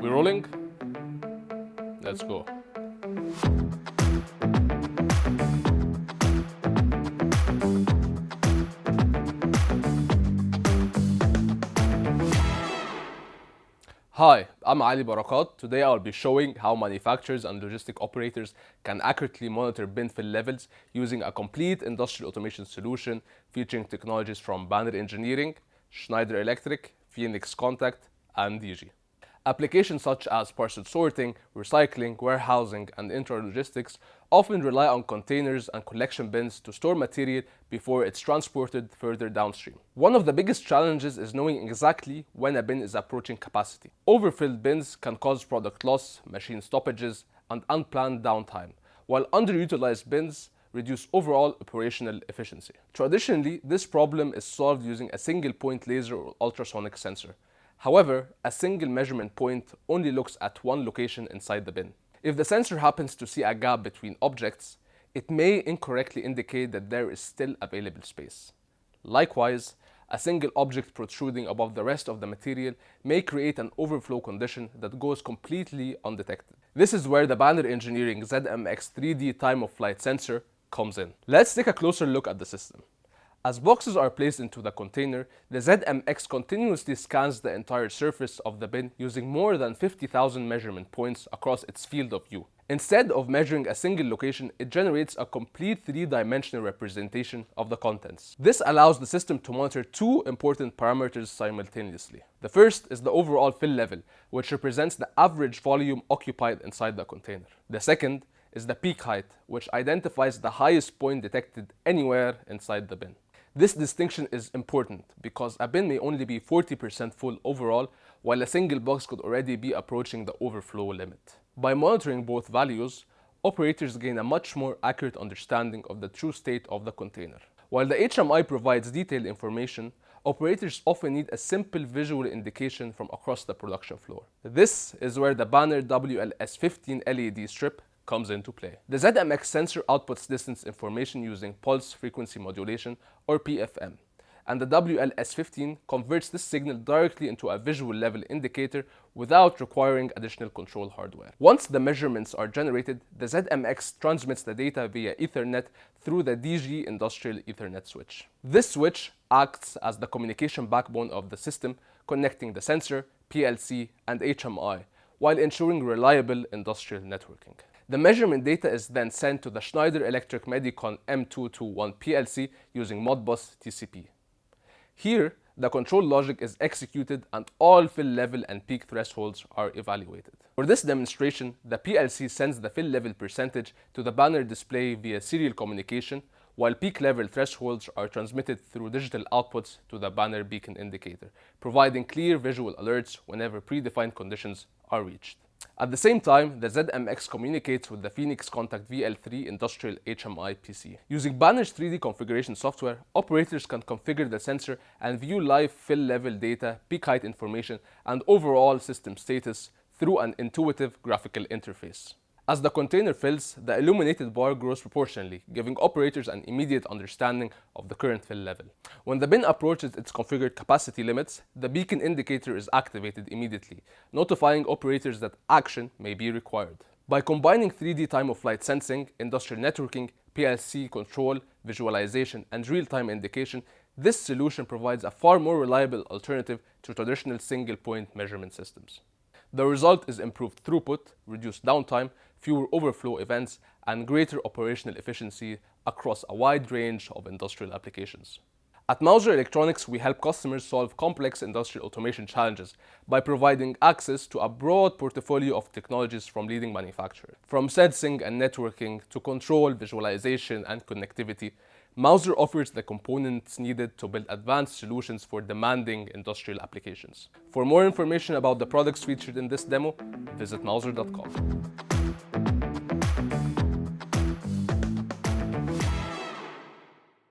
We rolling? Let's go. Hi, I'm Ali Barakat. Today I'll be showing how manufacturers and logistic operators can accurately monitor bin fill levels using a complete industrial automation solution featuring technologies from Banner Engineering, Schneider Electric, Phoenix Contact, and Digi. Applications such as parcel sorting, recycling, warehousing, and intralogistics often rely on containers and collection bins to store material before it's transported further downstream. One of the biggest challenges is knowing exactly when a bin is approaching capacity. Overfilled bins can cause product loss, machine stoppages, and unplanned downtime, while underutilized bins reduce overall operational efficiency. Traditionally, this problem is solved using a single point laser or ultrasonic sensor. However, a single measurement point only looks at one location inside the bin. If the sensor happens to see a gap between objects, it may incorrectly indicate that there is still available space. Likewise, a single object protruding above the rest of the material may create an overflow condition that goes completely undetected. This is where the Banner Engineering ZMX 3D time-of-flight sensor comes in. Let's take a closer look at the system. As boxes are placed into the container, the ZMX continuously scans the entire surface of the bin using more than 50,000 measurement points across its field of view. Instead of measuring a single location, it generates a complete three-dimensional representation of the contents. This allows the system to monitor two important parameters simultaneously. The first is the overall fill level, which represents the average volume occupied inside the container. The second is the peak height, which identifies the highest point detected anywhere inside the bin. This distinction is important because a bin may only be 40% full overall, while a single box could already be approaching the overflow limit. By monitoring both values, operators gain a much more accurate understanding of the true state of the container. While the HMI provides detailed information, operators often need a simple visual indication from across the production floor. This is where the Banner WLS15 LED strip comes into play. The ZMX sensor outputs distance information using pulse frequency modulation or PFM, and the WLS15 converts this signal directly into a visual level indicator without requiring additional control hardware. Once the measurements are generated, the ZMX transmits the data via Ethernet through the Digi industrial Ethernet switch. This switch acts as the communication backbone of the system, connecting the sensor, PLC, and HMI, while ensuring reliable industrial networking. The measurement data is then sent to the Schneider Electric Medicon M221 PLC using Modbus TCP. Here, the control logic is executed and all fill level and peak thresholds are evaluated. For this demonstration, the PLC sends the fill level percentage to the Banner display via serial communication, while peak level thresholds are transmitted through digital outputs to the Banner beacon indicator, providing clear visual alerts whenever predefined conditions are reached. At the same time, the ZMX communicates with the Phoenix Contact VL3 industrial HMI PC. Using Banner's 3D configuration software, operators can configure the sensor and view live fill level data, peak height information, and overall system status through an intuitive graphical interface. As the container fills, the illuminated bar grows proportionally, giving operators an immediate understanding of the current fill level. When the bin approaches its configured capacity limits, the beacon indicator is activated immediately, notifying operators that action may be required. By combining 3D time-of-flight sensing, industrial networking, PLC control, visualization, and real-time indication, this solution provides a far more reliable alternative to traditional single-point measurement systems. The result is improved throughput, reduced downtime, fewer overflow events, and greater operational efficiency across a wide range of industrial applications. At Mouser Electronics, we help customers solve complex industrial automation challenges by providing access to a broad portfolio of technologies from leading manufacturers. From sensing and networking to control, visualization, and connectivity, Mouser offers the components needed to build advanced solutions for demanding industrial applications. For more information about the products featured in this demo, visit mouser.com.